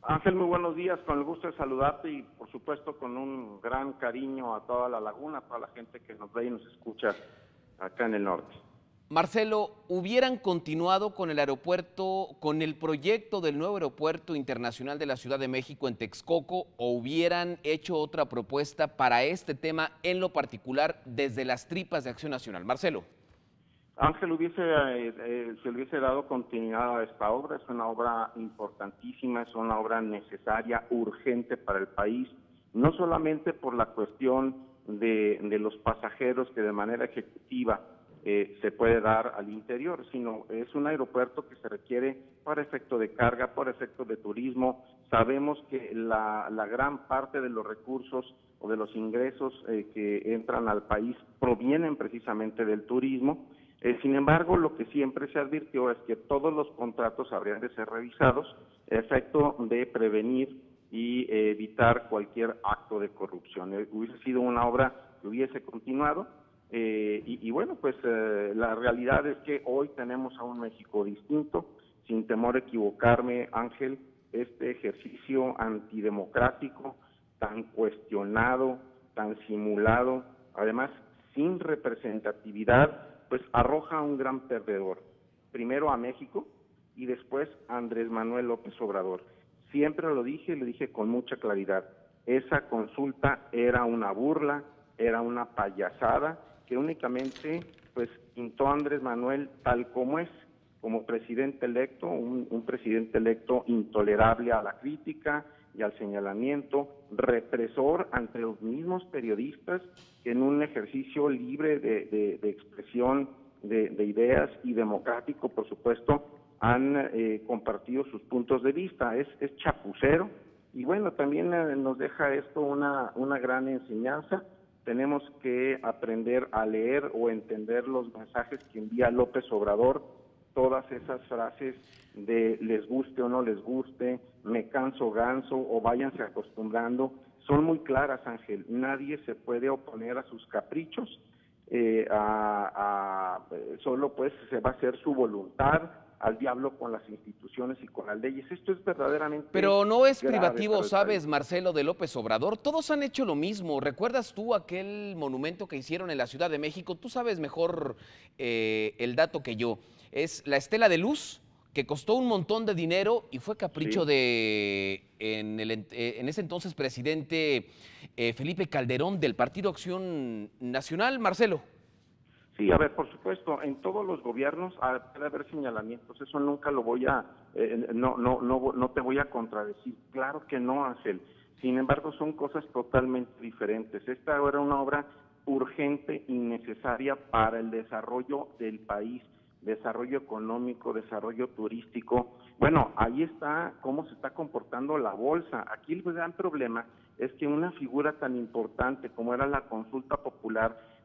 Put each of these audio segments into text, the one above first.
Ángel, muy buenos días, con el gusto de saludarte y por supuesto con un gran cariño a toda la laguna, a toda la gente que nos ve y nos escucha acá en el norte. Marcelo, ¿hubieran continuado con el aeropuerto, con el proyecto del nuevo aeropuerto internacional de la Ciudad de México en Texcoco o hubieran hecho otra propuesta para este tema en lo particular desde las tripas de Acción Nacional? Marcelo. Ángel, se hubiese dado continuidad a esta obra, es una obra importantísima, es una obra necesaria, urgente para el país, no solamente por la cuestión de los pasajeros que de manera ejecutiva se puede dar al interior, sino es un aeropuerto que se requiere para efecto de carga, por efecto de turismo. Sabemos que la gran parte de los recursos o de los ingresos que entran al país provienen precisamente del turismo. Sin embargo, lo que siempre se advirtió es que todos los contratos habrían de ser revisados a efecto de prevenir y evitar cualquier acto de corrupción. Hubiese sido una obra que hubiese continuado y bueno, pues la realidad es que hoy tenemos a un México distinto. Sin temor a equivocarme, Ángel, este ejercicio antidemocrático, tan cuestionado, tan simulado, además sin representatividad, pues arroja a un gran perdedor, primero a México y después a Andrés Manuel López Obrador. Siempre lo dije con mucha claridad, esa consulta era una burla, era una payasada que únicamente pues pintó a Andrés Manuel tal como es, como presidente electo, un presidente electo intolerable a la crítica y al señalamiento, represor ante los mismos periodistas que en un ejercicio libre de expresión de ideas y democrático, por supuesto, han compartido sus puntos de vista. Es chapucero y bueno, también nos deja esto una gran enseñanza. Tenemos que aprender a leer o entender los mensajes que envía López Obrador, todas esas frases de les guste o no les guste, me canso ganso o váyanse acostumbrando, son muy claras, Ángel. Nadie se puede oponer a sus caprichos, solo pues se va a hacer su voluntad, al diablo con las instituciones y con las leyes. Esto es verdaderamente Pero no es grave privativo, para el ¿sabes, país. Marcelo, de López Obrador? Todos han hecho lo mismo. ¿Recuerdas tú aquel monumento que hicieron en la Ciudad de México? Tú sabes mejor el dato que yo. Es la Estela de Luz, que costó un montón de dinero y fue capricho Sí. en ese entonces presidente Felipe Calderón del Partido Acción Nacional, Marcelo. Sí, a ver, por supuesto, en todos los gobiernos puede haber señalamientos, eso nunca lo voy a, no te voy a contradecir, claro que no, Ángel. Sin embargo, son cosas totalmente diferentes. Esta era una obra urgente y necesaria para el desarrollo del país, desarrollo económico, desarrollo turístico. Bueno, ahí está cómo se está comportando la bolsa. Aquí el gran problema es que una figura tan importante como era la consulta popular,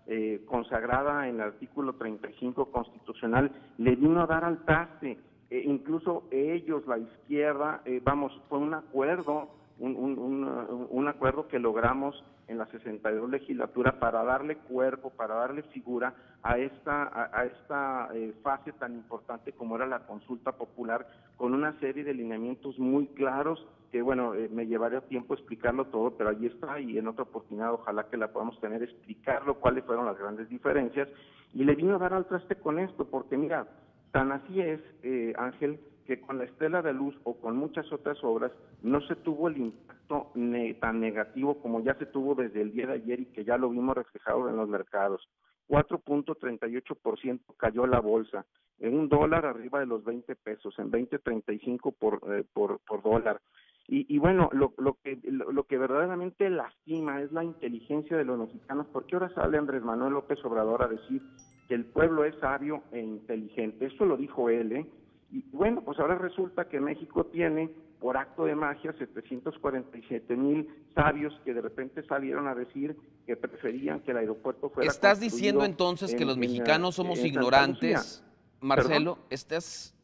consagrada en el artículo 35 constitucional, le vino a dar al traste. Incluso ellos, la izquierda, fue un acuerdo, un acuerdo que logramos en la 62 legislatura para darle cuerpo, para darle figura a esta fase tan importante como era la consulta popular, con una serie de lineamientos muy claros que, bueno, me llevaría tiempo explicarlo todo, pero ahí está, y en otra oportunidad ojalá que la podamos tener, explicarlo, cuáles fueron las grandes diferencias, y le vino a dar al traste con esto, porque mira, tan así es, Ángel, que con la Estela de Luz o con muchas otras obras no se tuvo el impacto tan negativo como ya se tuvo desde el día de ayer y que ya lo vimos reflejado en los mercados. 4.38% cayó la bolsa, en un dólar arriba de los 20 pesos, en 20.35 por dólar. Y bueno, lo que verdaderamente lastima es la inteligencia de los mexicanos, porque ahora sale Andrés Manuel López Obrador a decir que el pueblo es sabio e inteligente. Eso lo dijo él, Y bueno, pues ahora resulta que México tiene, por acto de magia, 747,000 sabios que de repente salieron a decir que preferían que el aeropuerto fuera ¿Estás construido diciendo entonces que los mexicanos somos en Santa Lucía. ignorantes, Marcelo? ¿Perdón? ¿Estás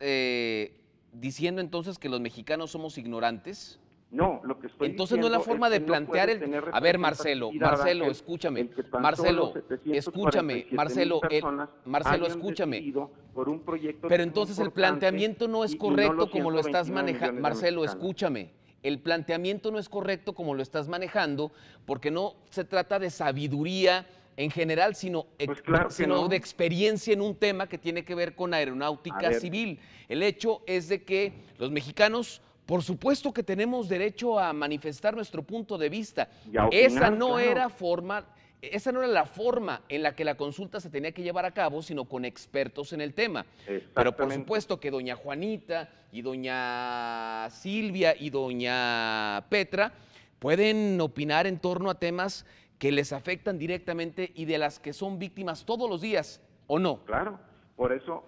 diciendo entonces que los mexicanos somos ignorantes? No, lo que estoy Entonces no es la diciendo es forma de que no plantear puede el... tener A ver, Marcelo, representatividad, Ángel, escúchame. el que tan solo Marcelo, escúchame. 747,000 personas Marcelo, hayan escúchame. decidido por un proyecto Pero tan entonces el importante planteamiento no es y no correcto los como lo estás 129 manejando. millones de Marcelo, mexicanos. escúchame. el planteamiento no es correcto como lo estás manejando, porque no se trata de sabiduría en general, sino, Pues claro que no. de experiencia en un tema que tiene que ver con A aeronáutica ver, civil. El hecho es de que los mexicanos, por supuesto que tenemos derecho a manifestar nuestro punto de vista. y a opinar, Esa no era la forma en la que la consulta se tenía que llevar a cabo, sino con expertos en el tema. Pero por exactamente. supuesto que doña Juanita y doña Silvia y doña Petra pueden opinar en torno a temas que les afectan directamente y de las que son víctimas todos los días, ¿o no? Claro, por eso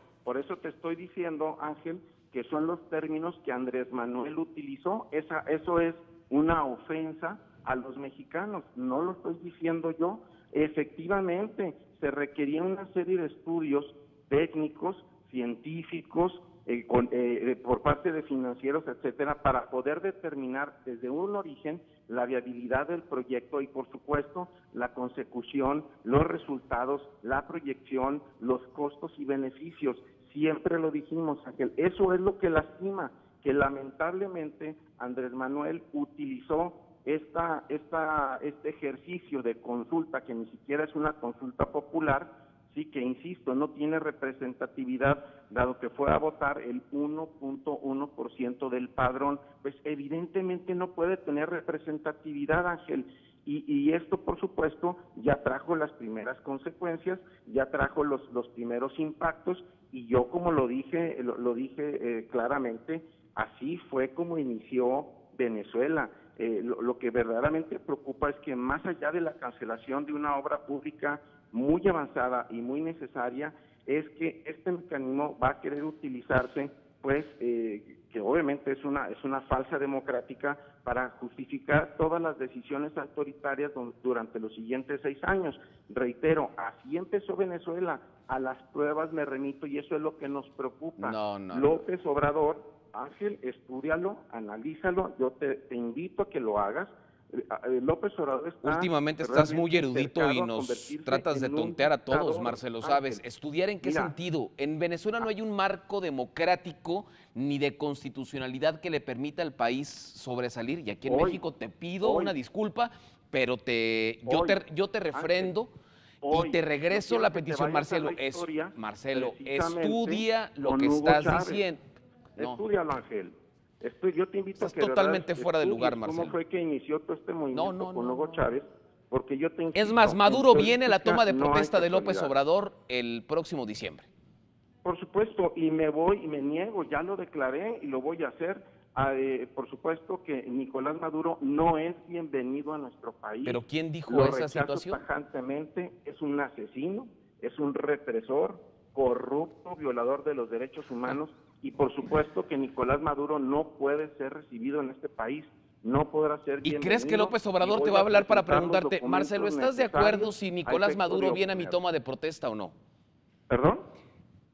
te estoy diciendo, Ángel, que son los términos que Andrés Manuel utilizó. Eso es una ofensa a los mexicanos, no lo estoy diciendo yo. Efectivamente, se requería una serie de estudios técnicos, científicos, por parte de financieros, etcétera, para poder determinar desde un origen la viabilidad del proyecto y, por supuesto, la consecución, los resultados, la proyección, los costos y beneficios. Siempre lo dijimos, Ángel, eso es lo que lastima, que lamentablemente Andrés Manuel utilizó este ejercicio de consulta, que ni siquiera es una consulta popular, sí, que insisto, no tiene representatividad, dado que fue a votar el 1.1% del padrón, pues evidentemente no puede tener representatividad, Ángel, y esto por supuesto ya trajo las primeras consecuencias, ya trajo los primeros impactos, y yo como lo dije claramente, así fue como inició Venezuela. Lo que verdaderamente preocupa es que más allá de la cancelación de una obra pública muy avanzada y muy necesaria, es que este mecanismo va a querer utilizarse, pues, que obviamente es una falsa democrática, para justificar todas las decisiones autoritarias durante los siguientes 6 años. Reitero, así empezó Venezuela, a las pruebas me remito, y eso es lo que nos preocupa. López Obrador, Ángel, estúdialo, analízalo, yo te invito a que lo hagas. López Obrador está... Últimamente estás muy erudito y nos tratas de tontear a todos, Marcelo, ¿sabes? ¿Estudiar en qué sentido? En Venezuela no hay un marco democrático ni de constitucionalidad que le permita al país sobresalir, y aquí en México te pido una disculpa, pero yo te refrendo y te regreso la petición, Marcelo. Marcelo, estudia lo que estás diciendo. Estúdialo, Ángel. Yo te invito Estás a que totalmente fuera de lugar, Marcelo. ¿Cómo fue que inició todo este movimiento con Hugo Chávez? Porque yo te insisto, es más, Maduro viene a la toma de protesta de López Obrador el próximo diciembre. Por supuesto, y me niego, ya lo declaré y lo voy a hacer. Por supuesto que Nicolás Maduro no es bienvenido a nuestro país. ¿Pero quién dijo esa situación? Tajantemente, es un asesino, es un represor, corrupto, violador de los derechos humanos. Y por supuesto que Nicolás Maduro no puede ser recibido en este país, no podrá ser bienvenido. ¿Y crees que López Obrador te va a hablar para preguntarte, Marcelo, ¿estás de acuerdo si Nicolás Maduro viene a mi toma de protesta o no? ¿Perdón?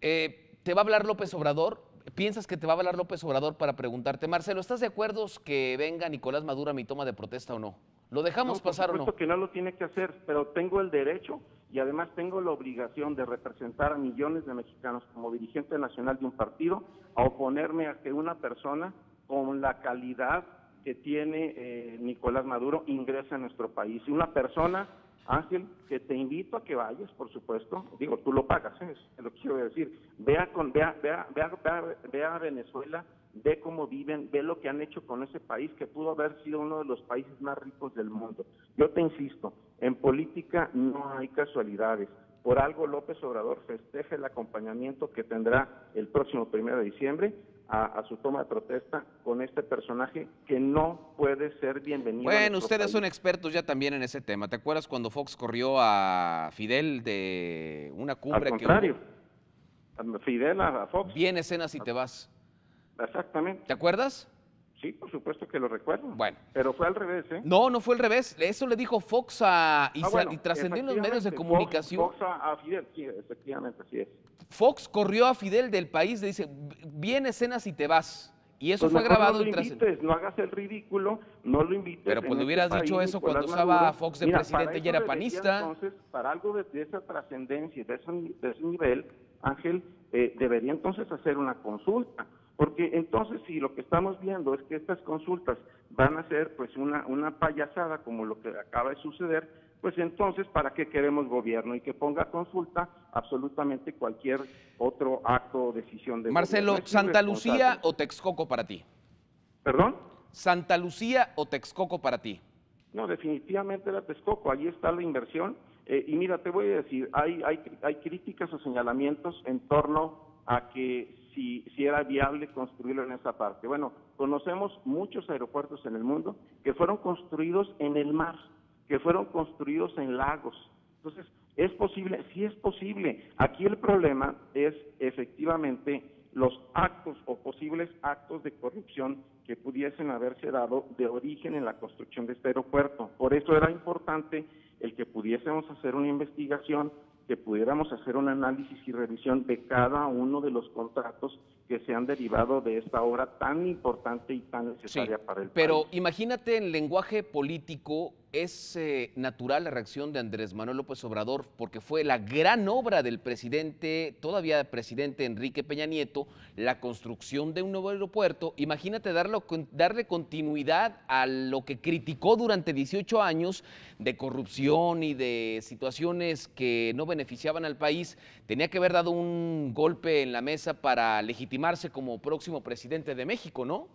¿Te va a hablar López Obrador? ¿Piensas que te va a hablar López Obrador para preguntarte, Marcelo, ¿estás de acuerdo que venga Nicolás Maduro a mi toma de protesta o no? ¿Lo dejamos pasar o no? Por supuesto que no lo tiene que hacer, pero tengo el derecho y además tengo la obligación de representar a millones de mexicanos como dirigente nacional de un partido, a oponerme a que una persona con la calidad que tiene Nicolás Maduro ingrese a nuestro país. Y una persona, Ángel, que te invito a que vayas, por supuesto, digo, tú lo pagas, es lo que quiero decir, ve a Venezuela, ve cómo viven, ve lo que han hecho con ese país que pudo haber sido uno de los países más ricos del mundo. Yo te insisto, en política no hay casualidades. Por algo López Obrador festeja el acompañamiento que tendrá el próximo 1 de diciembre a su toma de protesta con este personaje que no puede ser bienvenido. Bueno, ustedes son expertos ya también en ese tema. ¿Te acuerdas cuando Fox corrió a Fidel de una cumbre? Al contrario, Fidel a Fox. Bien escenas y te vas. Exactamente. ¿Te acuerdas? Sí, por supuesto que lo recuerdo. Bueno. Pero fue al revés, ¿eh? No, no fue al revés. Eso le dijo Fox y trascendió en los medios de comunicación. Fox a Fidel, sí, efectivamente, así es. Fox corrió a Fidel del país, le dice, bien escenas y te vas. Y eso fue grabado y trascendió. No hagas el ridículo, no lo invites. Pero pues le hubieras dicho eso cuando estaba Fox de presidente y era panista. Entonces, para algo de esa trascendencia, de ese nivel, Ángel, debería entonces hacer una consulta. Porque entonces si lo que estamos viendo es que estas consultas van a ser pues una payasada como lo que acaba de suceder, pues entonces ¿para qué queremos gobierno? Y que ponga a consulta absolutamente cualquier otro acto o decisión de Marcelo, gobierno. Es ¿Santa irresponsable. Lucía o Texcoco para ti? ¿Perdón? ¿Santa Lucía o Texcoco para ti? No, definitivamente era Texcoco, ahí está la inversión. Y mira, te voy a decir, hay críticas o señalamientos en torno a que si era viable construirlo en esa parte. Bueno, conocemos muchos aeropuertos en el mundo que fueron construidos en el mar, que fueron construidos en lagos. Entonces, ¿es posible? Sí es posible. Aquí el problema es efectivamente los actos o posibles actos de corrupción que pudiesen haberse dado de origen en la construcción de este aeropuerto. Por eso era importante el que pudiésemos hacer una investigación, que pudiéramos hacer un análisis y revisión de cada uno de los contratos que se han derivado de esta obra tan importante y tan necesaria para el pero país. imagínate en lenguaje político, es natural la reacción de Andrés Manuel López Obrador porque fue la gran obra del presidente, todavía presidente Enrique Peña Nieto, la construcción de un nuevo aeropuerto. Imagínate darle continuidad a lo que criticó durante 18 años de corrupción y de situaciones que no beneficiaban al país. Tenía que haber dado un golpe en la mesa para legitimarse como próximo presidente de México, ¿no?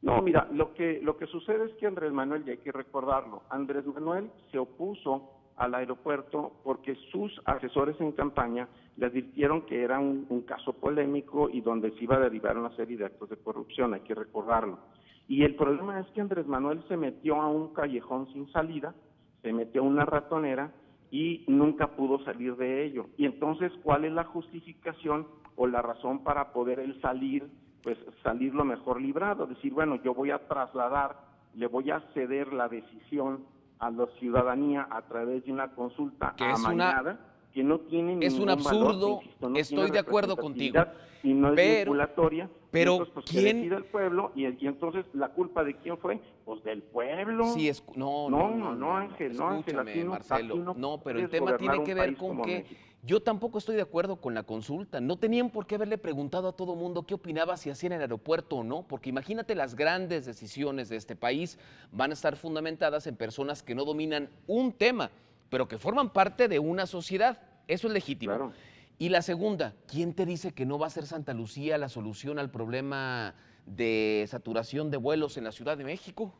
No, mira, lo que sucede es que Andrés Manuel, y hay que recordarlo, Andrés Manuel se opuso al aeropuerto porque sus asesores en campaña le advirtieron que era un caso polémico y donde se iba a derivar una serie de actos de corrupción, hay que recordarlo. Y el problema es que Andrés Manuel se metió a un callejón sin salida, se metió a una ratonera y nunca pudo salir de ello. Y entonces, ¿cuál es la justificación o la razón para poder él salir? Pues salir lo mejor librado, decir, bueno, yo voy a trasladar, le voy a ceder la decisión a la ciudadanía a través de una consulta Que amañada, que no tiene es un ningún valor, que, absurdo, insisto, no estoy tiene de acuerdo contigo, representatividad y no es vinculatoria, y pero entonces pues que decida el pueblo, y entonces la culpa de quién fue, pues del pueblo. Sí, No, Ángel, escúchame, aquí Marcelo, no pero el puedes tema gobernar tiene un que ver país con como que México. yo tampoco estoy de acuerdo con la consulta, no tenían por qué haberle preguntado a todo mundo qué opinaba si hacían el aeropuerto o no, porque imagínate las grandes decisiones de este país van a estar fundamentadas en personas que no dominan un tema, pero que forman parte de una sociedad, eso es legítimo. Claro. Y la segunda, ¿quién te dice que no va a ser Santa Lucía la solución al problema de saturación de vuelos en la Ciudad de México?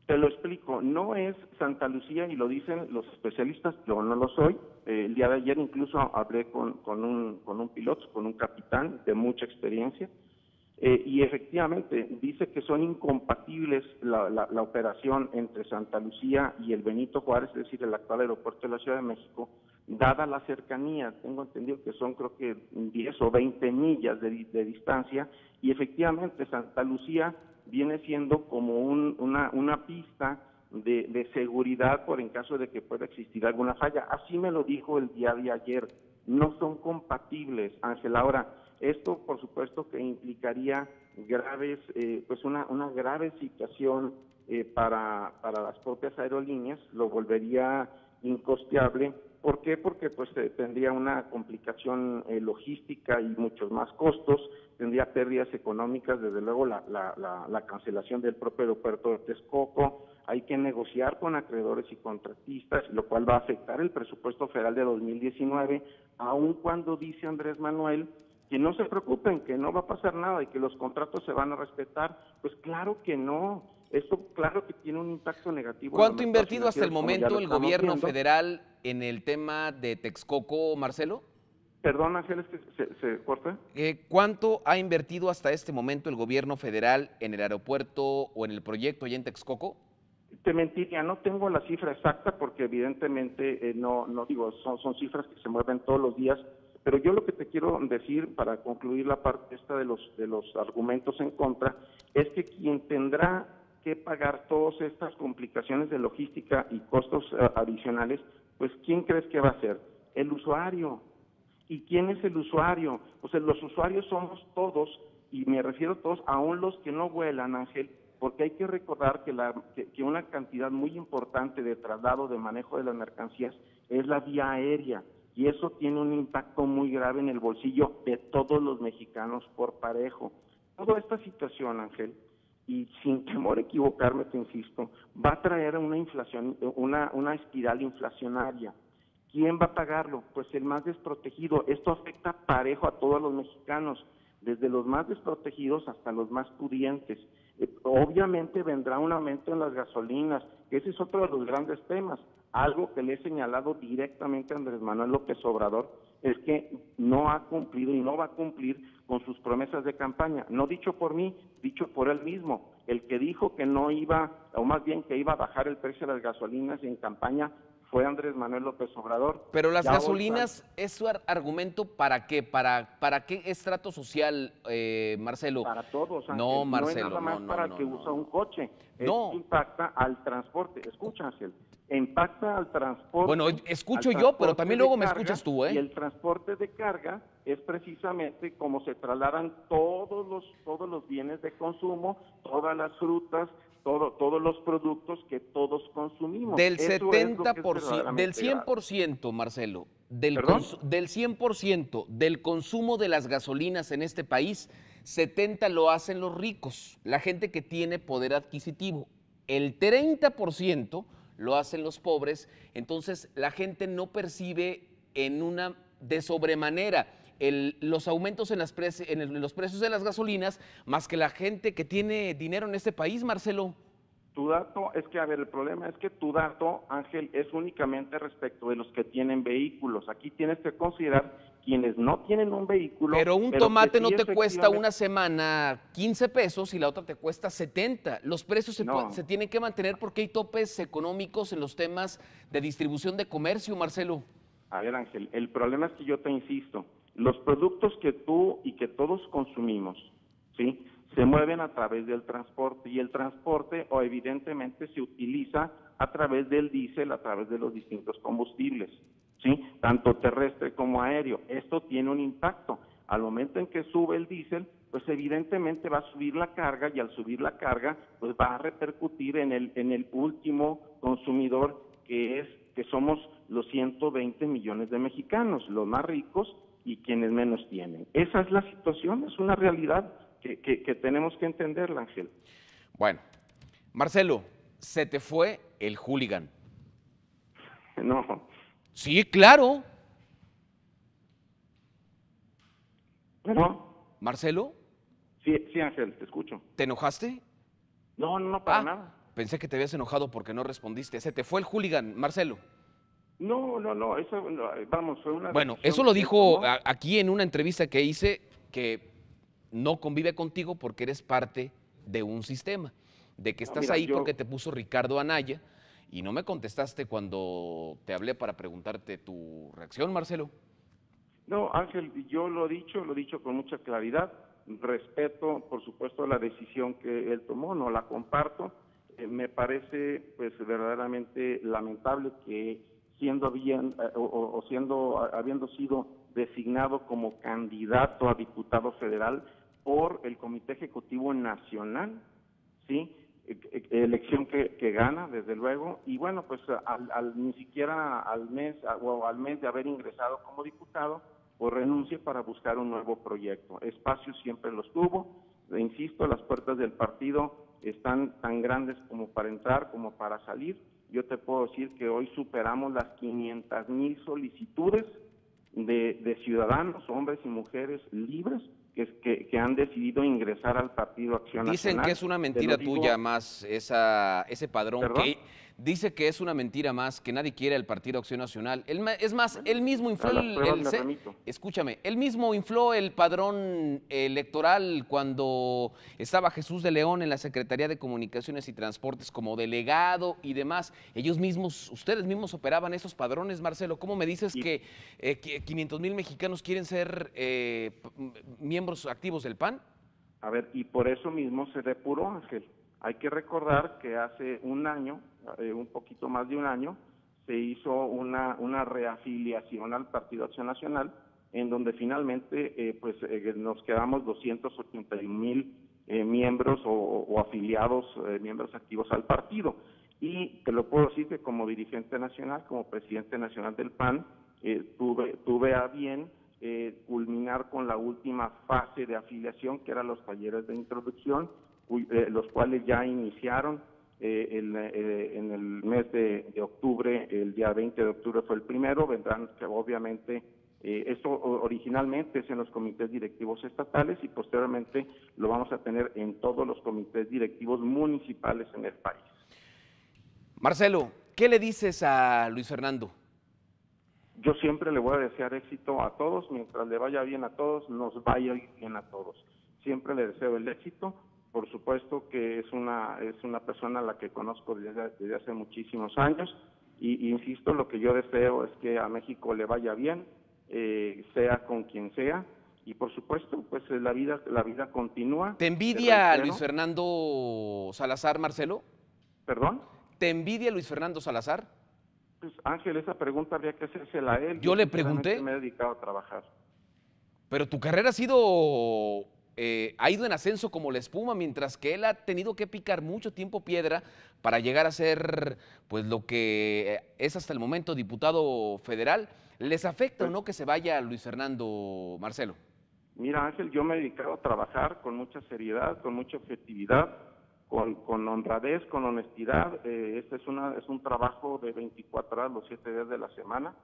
Te lo explico, no es Santa Lucía y lo dicen los especialistas, yo no lo soy. El día de ayer incluso hablé con un piloto, con un capitán de mucha experiencia, y efectivamente dice que son incompatibles la operación entre Santa Lucía y el Benito Juárez, es decir, el actual aeropuerto de la Ciudad de México, dada la cercanía. Tengo entendido que son creo que 10 o 20 millas de distancia, y efectivamente Santa Lucía viene siendo como una pista de seguridad por en caso de que pueda existir alguna falla. Así me lo dijo el día de ayer. No son compatibles, Ángel. Ahora, esto por supuesto que implicaría graves, pues una grave situación para las propias aerolíneas, lo volvería incosteable. ¿Por qué? Porque pues tendría una complicación logística y muchos más costos, tendría pérdidas económicas, desde luego la cancelación del propio aeropuerto de Texcoco, hay que negociar con acreedores y contratistas, lo cual va a afectar el presupuesto federal de 2019, aun cuando dice Andrés Manuel que no se preocupen, que no va a pasar nada y que los contratos se van a respetar. Pues claro que no, esto claro que tiene un impacto negativo. ¿Cuánto ha invertido hasta el momento el gobierno viendo. federal en el tema de Texcoco, Marcelo? Perdón, Ángel, es que se corta. ¿Cuánto ha invertido hasta este momento el gobierno federal en el aeropuerto o en el proyecto allá en Texcoco? Te mentiría, no tengo la cifra exacta porque evidentemente no digo, son cifras que se mueven todos los días, pero yo lo que te quiero decir para concluir la parte esta de los argumentos en contra es que quien tendrá que pagar todas estas complicaciones de logística y costos adicionales, pues ¿quién crees que va a ser? El usuario. ¿Y quién es el usuario? Pues los usuarios somos todos, y me refiero a todos, aún los que no vuelan, Ángel, porque hay que recordar que una cantidad muy importante de traslado, de manejo de las mercancías, es la vía aérea, y eso tiene un impacto muy grave en el bolsillo de todos los mexicanos por parejo. toda esta situación, Ángel, y sin temor a equivocarme, te insisto, va a traer una inflación, una espiral inflacionaria. ¿Quién va a pagarlo? Pues el más desprotegido. Esto afecta parejo a todos los mexicanos, desde los más desprotegidos hasta los más pudientes. Obviamente vendrá un aumento en las gasolinas, que ese es otro de los grandes temas. Algo que le he señalado directamente a Andrés Manuel López Obrador es que no ha cumplido y no va a cumplir con sus promesas de campaña. No dicho por mí, dicho por él mismo. El que dijo que no iba, o más bien que iba a bajar el precio de las gasolinas en campaña, fue Andrés Manuel López Obrador. Pero las gasolinas, ¿es su argumento para qué? ¿Para qué estrato social, Marcelo? Para todos, Ángel. No, Marcelo, no es nada más para el que usa un coche. No. Impacta al transporte. Escucha, Ángel. Impacta al transporte. Bueno, escucho yo, pero también luego me escuchas tú, ¿eh? Y el transporte de carga es precisamente como se trasladan todos los bienes de consumo, todas las frutas, todos los productos que todos consumimos. Del Eso 70%, del 100%, Marcelo, del 100% del consumo de las gasolinas en este país, 70% lo hacen los ricos, la gente que tiene poder adquisitivo. El 30% lo hacen los pobres, entonces la gente no percibe de sobremanera los aumentos en los precios de las gasolinas, más que la gente que tiene dinero en este país, Marcelo. Tu dato es que, a ver, el problema es que tu dato, Ángel, es únicamente respecto de los que tienen vehículos. Aquí tienes que considerar quienes no tienen un vehículo. Pero un tomate no te cuesta una semana 15 pesos y la otra te cuesta 70. Los precios se tienen que mantener porque hay topes económicos en los temas de distribución de comercio, Marcelo. A ver, Ángel, el problema es que yo te insisto, los productos que tú y que todos consumimos, ¿sí?, se mueven a través del transporte, y el transporte evidentemente se utiliza a través del diésel, a través de los distintos combustibles, ¿sí?, tanto terrestre como aéreo. Esto tiene un impacto. Al momento en que sube el diésel, pues evidentemente va a subir la carga, y al subir la carga, pues va a repercutir en el último consumidor, que somos los 120 millones de mexicanos, los más ricos y quienes menos tienen. Esa es la situación, es una realidad que tenemos que entenderla, Ángel. Bueno, Marcelo, se te fue el hooligan. No. Sí, claro. ¿No? ¿Marcelo? Sí, Ángel, te escucho. ¿Te enojaste? No, para nada. Pensé que te habías enojado porque no respondiste. Se te fue el hooligan, Marcelo. No, eso, vamos, fue una... Bueno, eso lo dijo aquí en una entrevista que hice, que no convive contigo porque eres parte de un sistema, de que estás ahí porque te puso Ricardo Anaya, y no me contestaste cuando te hablé para preguntarte tu reacción, Marcelo. No, Ángel, yo lo he dicho con mucha claridad. Respeto, por supuesto, la decisión que él tomó, no la comparto. Me parece, pues, verdaderamente lamentable que habiendo sido designado como candidato a diputado federal por el Comité Ejecutivo Nacional, ¿sí?, elección que gana, desde luego, y bueno, pues ni siquiera al mes de haber ingresado como diputado, pues renuncie para buscar un nuevo proyecto. Espacios siempre los tuvo, insisto, las puertas del partido están tan grandes como para entrar, como para salir. Yo te puedo decir que hoy superamos las 500,000 solicitudes de ciudadanos, hombres y mujeres libres, que han decidido ingresar al Partido Acción Nacional. Dicen que es una mentira tuya más ese padrón. ¿Perdón? Dice que es una mentira más, que nadie quiere el Partido Acción Nacional. Es más, él mismo infló él mismo infló el padrón electoral cuando estaba Jesús de León en la Secretaría de Comunicaciones y Transportes como delegado y demás. Ustedes mismos operaban esos padrones, Marcelo. ¿Cómo me dices que 500,000 mexicanos quieren ser miembros activos del PAN? A ver, y por eso mismo se depuró, Ángel. Hay que recordar que hace un año, un poquito más de un año, se hizo una reafiliación al Partido Acción Nacional, en donde finalmente nos quedamos 281,000 miembros o afiliados, miembros activos al partido. Y te lo puedo decir que como dirigente nacional, como presidente nacional del PAN, tuve a bien culminar con la última fase de afiliación, que eran los talleres de introducción, los cuales ya iniciaron en el mes de octubre. El día 20 de octubre fue el primero. Vendrán, que obviamente, esto originalmente es en los comités directivos estatales y posteriormente lo vamos a tener en todos los comités directivos municipales en el país. Marcelo, ¿qué le dices a Luis Fernando? Yo siempre le voy a desear éxito a todos. Mientras le vaya bien a todos, nos vaya bien a todos. Siempre le deseo el éxito. Por supuesto que es una persona a la que conozco desde hace muchísimos años y insisto, lo que yo deseo es que a México le vaya bien, sea con quien sea, y por supuesto, pues la vida continúa. ¿Te envidia Luis Fernando Salazar, Marcelo? ¿Perdón? ¿Te envidia Luis Fernando Salazar? Pues Ángel, esa pregunta habría que hacérsela a él. Yo le pregunté. Me he dedicado a trabajar. Pero tu carrera ha ido en ascenso como la espuma, mientras que él ha tenido que picar mucho tiempo piedra para llegar a ser, pues, lo que es hasta el momento diputado federal. ¿Les afecta o no que se vaya Luis Fernando, Marcelo? Mira, Ángel, yo me he dedicado a trabajar con mucha seriedad, con mucha objetividad, con honradez, con honestidad. Este es un trabajo de 24 horas, los 7 días de la semana.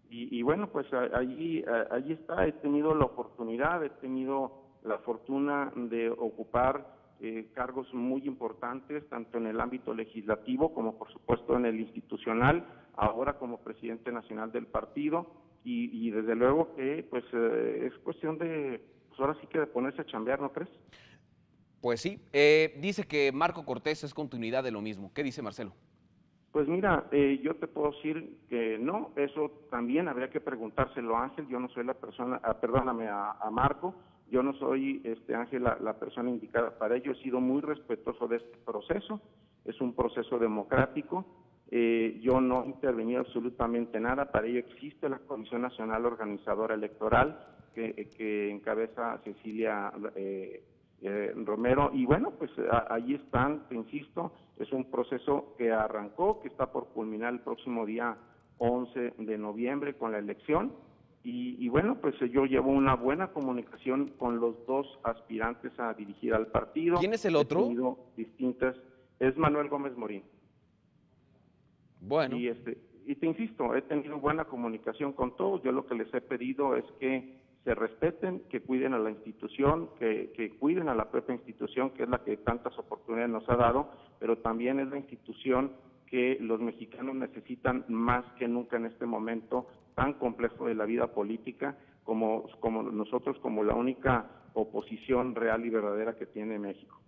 Y bueno, pues allí está. He tenido la oportunidad, he tenido la fortuna de ocupar cargos muy importantes, tanto en el ámbito legislativo como por supuesto en el institucional, ahora como presidente nacional del partido, y desde luego que pues es cuestión de, pues ahora sí que de ponerse a chambear, ¿no crees? Pues sí, dice que Marco Cortés es continuidad de lo mismo. ¿Qué dice Marcelo? Pues mira, yo te puedo decir que no, eso también habría que preguntárselo a Ángel. Yo no soy la persona, perdóname, a Marco. Yo no soy, Ángel, la persona indicada para ello. He sido muy respetuoso de este proceso. Es un proceso democrático. Yo no he intervenido absolutamente nada. Para ello existe la Comisión Nacional Organizadora Electoral que encabeza Cecilia Romero. Y bueno, pues ahí están, te insisto, es un proceso que arrancó, que está por culminar el próximo día 11 de noviembre con la elección. Y bueno, pues yo llevo una buena comunicación con los dos aspirantes a dirigir al partido. ¿Quién es el otro? He tenido es Manuel Gómez Morín. Bueno. Y te insisto, he tenido buena comunicación con todos. Yo lo que les he pedido es que se respeten, que cuiden a la institución, que cuiden a la propia institución, que es la que tantas oportunidades nos ha dado, pero también es la institución que los mexicanos necesitan más que nunca en este momento tan complejo de la vida política, como nosotros, como la única oposición real y verdadera que tiene México.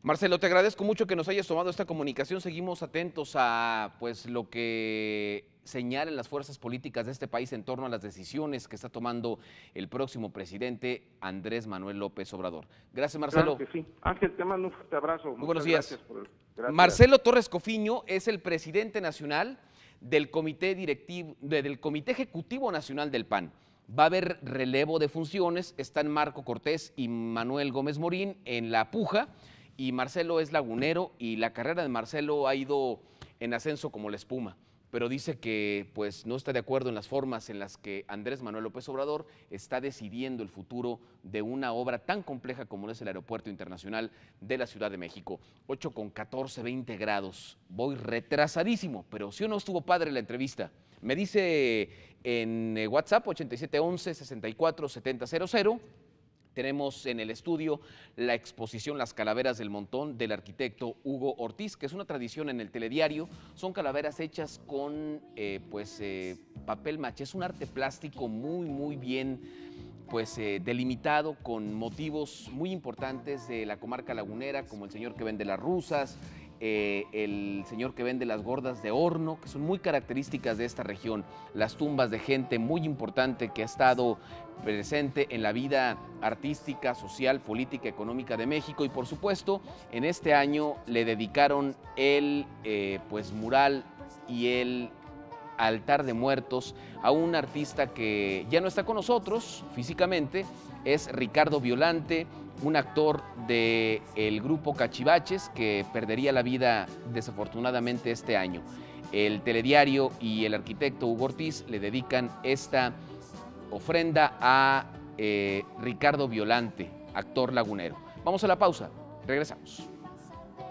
Marcelo, te agradezco mucho que nos hayas tomado esta comunicación. Seguimos atentos a pues lo que señalen las fuerzas políticas de este país en torno a las decisiones que está tomando el próximo presidente Andrés Manuel López Obrador. Gracias, Marcelo. Claro que sí. Ángel, te mando un fuerte abrazo. Muy buenos días. Gracias. Marcelo Torres Cofiño es el presidente nacional del Comité Ejecutivo Nacional del PAN. Va a haber relevo de funciones. Están Marco Cortés y Manuel Gómez Morín en la puja, y Marcelo es lagunero, y la carrera de Marcelo ha ido en ascenso como la espuma, pero dice que pues no está de acuerdo en las formas en las que Andrés Manuel López Obrador está decidiendo el futuro de una obra tan compleja como es el Aeropuerto Internacional de la Ciudad de México. 8:14, 20 grados, voy retrasadísimo, pero sí o no estuvo padre la entrevista. Me dice en WhatsApp 8711-647000. Tenemos en el estudio la exposición Las Calaveras del Montón del arquitecto Hugo Ortiz, que es una tradición en el telediario. Son calaveras hechas con papel maché. Es un arte plástico muy bien delimitado, con motivos muy importantes de la comarca lagunera, como el señor que vende las rusas, el señor que vende las gordas de horno, que son muy características de esta región, las tumbas de gente muy importante que ha estado presente en la vida artística, social, política, económica de México, y por supuesto en este año le dedicaron el mural y el altar de muertos a un artista que ya no está con nosotros físicamente. Es Ricardo Violante, un actor del grupo Cachivaches que perdería la vida desafortunadamente este año. El telediario y el arquitecto Hugo Ortiz le dedican esta ofrenda a Ricardo Violante, actor lagunero. Vamos a la pausa, regresamos.